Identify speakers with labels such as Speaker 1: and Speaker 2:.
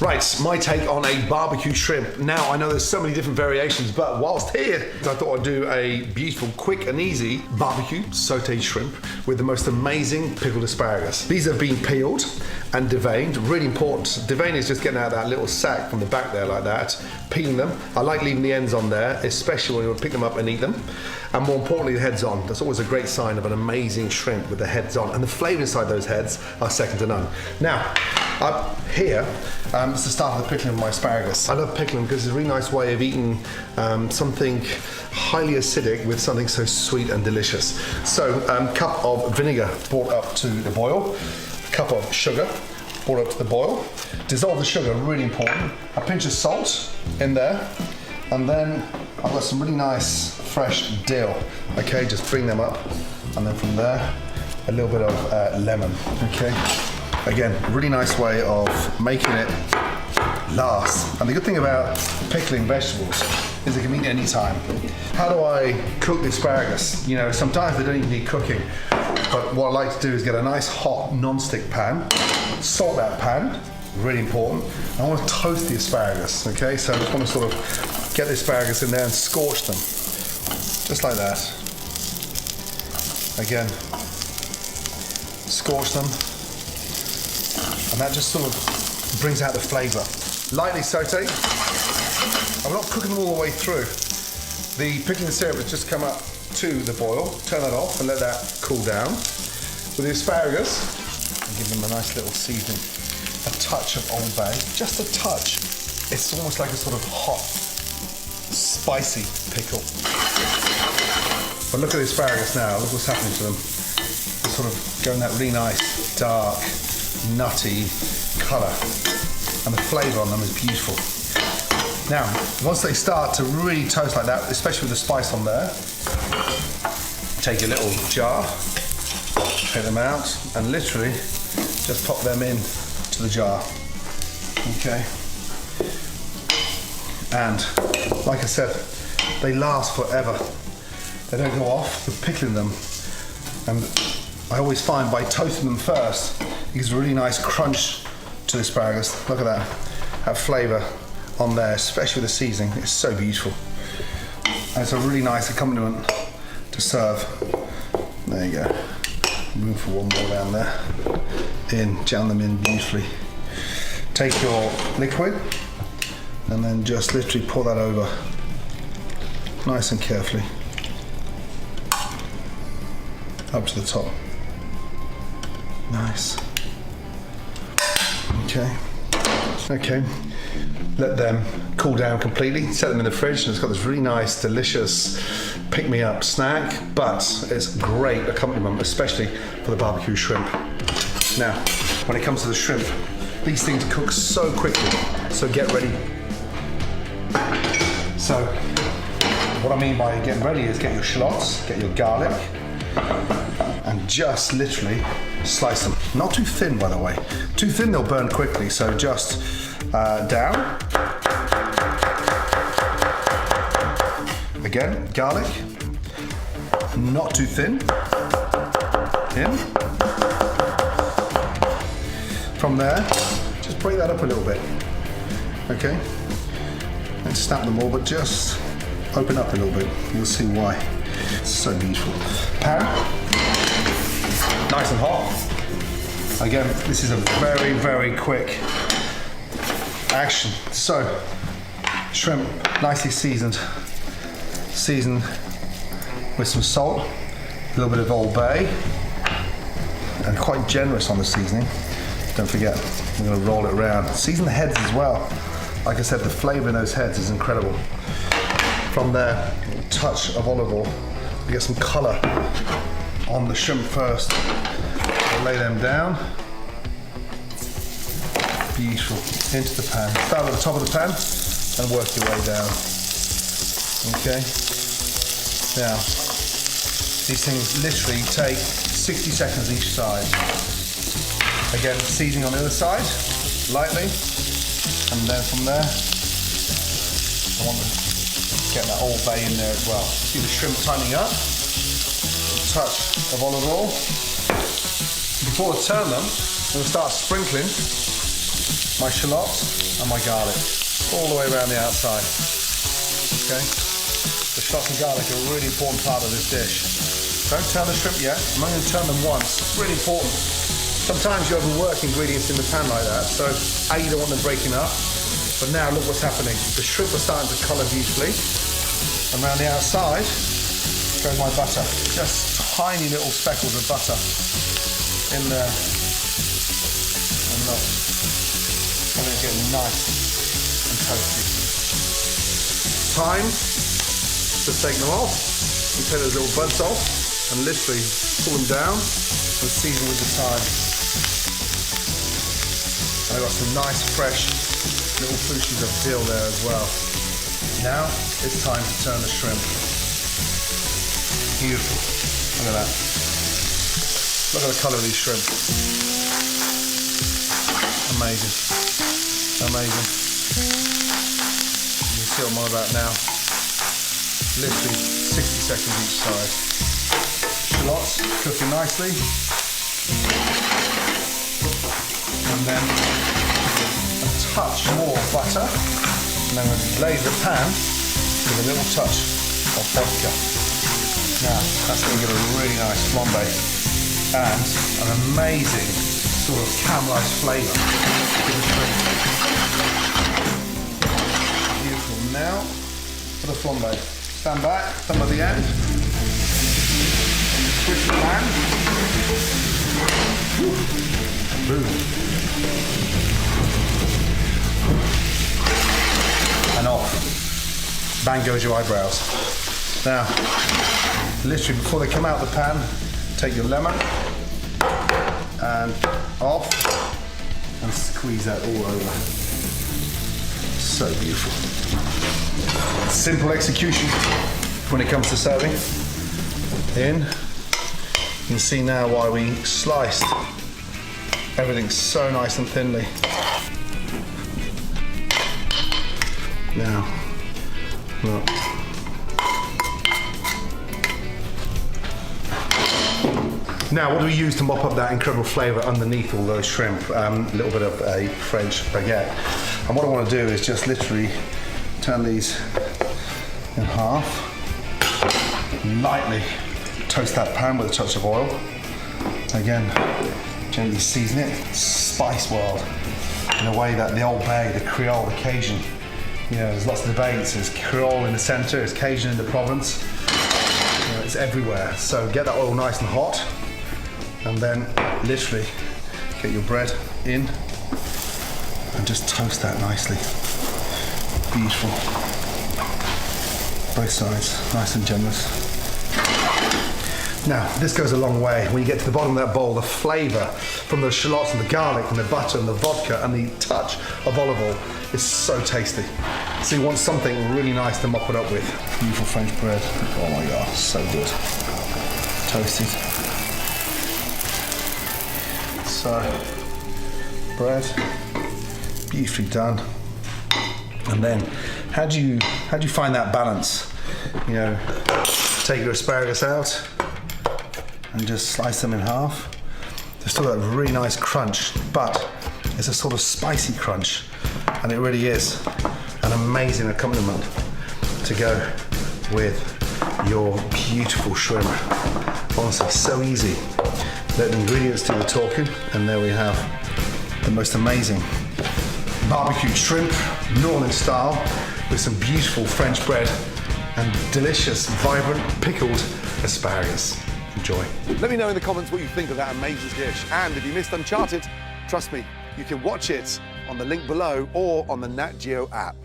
Speaker 1: Right, my take on a barbecue shrimp. Now, I know there's so many different variations, but whilst here, I thought I'd do a beautiful, quick and easy barbecue sauteed shrimp with the most amazing pickled asparagus. These have been peeled and deveined, really important. Deveining is just getting out that little sack from the back there like that, peeling them. I like leaving the ends on there, especially when you pick them up and eat them. And more importantly, the heads on. That's always a great sign of an amazing shrimp with the heads on. And the flavour inside those heads are second to none. Now, up here, it's the start of the pickling of my asparagus. I love pickling because it's a really nice way of eating something highly acidic with something so sweet and delicious. So, cup of vinegar brought up to the boil, a cup of sugar brought up to the boil. Dissolve the sugar, really important. A pinch of salt in there, and then I've got some really nice fresh dill. Okay, just bring them up, and then from there, a little bit of lemon. Okay. Again, really nice way of making it last. And the good thing about pickling vegetables is they can eat any time. How do I cook the asparagus? You know, sometimes they don't even need cooking. But what I like to do is get a nice hot non-stick pan, salt that pan, really important. I want to toast the asparagus, okay? So I just want to sort of get the asparagus in there and scorch them. Just like that. Again, scorch them. And that just sort of brings out the flavour. Lightly saute. I'm not cooking them all the way through. The pickling syrup has just come up to the boil. Turn that off and let that cool down. With the asparagus, and give them a nice little seasoning. A touch of Old Bay, just a touch. It's almost like a sort of hot, spicy pickle. But look at the asparagus now. Look what's happening to them. They're sort of going that really nice, dark, nutty colour, and the flavour on them is beautiful. Now, once they start to really toast like that, especially with the spice on there, take your little jar, take them out, and literally just pop them in to the jar. Okay. And like I said, they last forever. They don't go off. We're pickling them, and I always find by toasting them first, it gives a really nice crunch to the asparagus. Look at that flavour on there, especially with the seasoning. It's so beautiful. And it's a really nice accompaniment to serve. There you go. Room for one more down there. Jam them in beautifully. Take your liquid and then just literally pour that over, nice and carefully, up to the top. Nice. Okay, let them cool down completely, set them in the fridge, and it's got this really nice, delicious pick-me-up snack, but it's great accompaniment, especially for the barbecue shrimp. Now, when it comes to the shrimp, these things cook so quickly, so get ready. So, what I mean by getting ready is get your shallots, get your garlic, and just literally slice them. Not too thin, by the way. Too thin, they'll burn quickly, so just down. Again, garlic. Not too thin. In. From there, just break that up a little bit. Okay? And snap them all, but just open up a little bit. You'll see why. It's so beautiful. Pan. Nice and hot. Again, this is a very, very quick action. So, shrimp, nicely seasoned. Seasoned with some salt, a little bit of Old Bay, and quite generous on the seasoning. Don't forget, we're going to roll it around. Season the heads as well. Like I said, the flavour in those heads is incredible. From there, a touch of olive oil. We get some colour on the shrimp first. We'll lay them down. Beautiful. Into the pan. Start at the top of the pan and work your way down. Okay. Now, these things literally take 60 seconds each side. Again, seasoning on the other side, lightly, and then from there, I want to get that Old Bay in there as well. See the shrimp tightening up, a touch of olive oil. Before I turn them, I'm going to start sprinkling my shallots and my garlic, all the way around the outside. Okay? The shallots and garlic are a really important part of this dish. Don't turn the shrimp yet. I'm only going to turn them once. It's really important. Sometimes you overwork ingredients in the pan like that, so A, you don't want them breaking up. But now look what's happening. The shrimp are starting to colour beautifully. And around the outside goes my butter. Just tiny little speckles of butter in there. And look, it's getting nice and toasty. Time to take them off. You take those little buds off and literally pull them down and season with the thyme. I've got some nice fresh little foushes of dill there as well. Now it's time to turn the shrimp. Beautiful. Look at that. Look at the colour of these shrimp. Amazing. Amazing. You can see what I'm on about now. Literally 60 seconds each side. Shallots cooking nicely. And then a touch more butter. And then I'm going to glaze the pan with a little touch of vodka. Now, that's going to give a really nice flambe and an amazing sort of caramelised flavour to the shrimp. Beautiful. Now, for the flambe. Stand back, thumb at the end. Switch the pan. Boom. And off. Bang goes your eyebrows. Now, literally before they come out of the pan, take your lemon and off and squeeze that all over. So beautiful. Simple execution when it comes to serving. In. You can see now why we sliced everything so nice and thinly. Now, look. Now, what do we use to mop up that incredible flavour underneath all those shrimp? A little bit of a French baguette. And what I want to do is just literally turn these in half, lightly toast that pan with a touch of oil. Again, gently season it, spice world, in a way that the Old Bay, the Creole, the Cajun, you know, there's lots of debates. There's Creole in the centre, there's Cajun in the province. You know, it's everywhere. So get that oil nice and hot, and then literally get your bread in and just toast that nicely. Beautiful. Both sides, nice and generous. Now, this goes a long way. When you get to the bottom of that bowl, the flavour from the shallots and the garlic and the butter and the vodka and the touch of olive oil is so tasty. So you want something really nice to mop it up with. Beautiful French bread. Oh my God, so good. Toasted. So, bread, beautifully done. And then, how do you find that balance? You know, take your asparagus out and just slice them in half. There's still that really nice crunch, but it's a sort of spicy crunch, and it really is an amazing accompaniment to go with your beautiful shrimp. Honestly, so easy. Let the ingredients do the talking, and there we have the most amazing barbecued shrimp, New Orleans style, with some beautiful French bread and delicious, vibrant, pickled asparagus. Enjoy. Let me know in the comments what you think of that amazing dish. And if you missed Uncharted, trust me, you can watch it on the link below or on the Nat Geo app.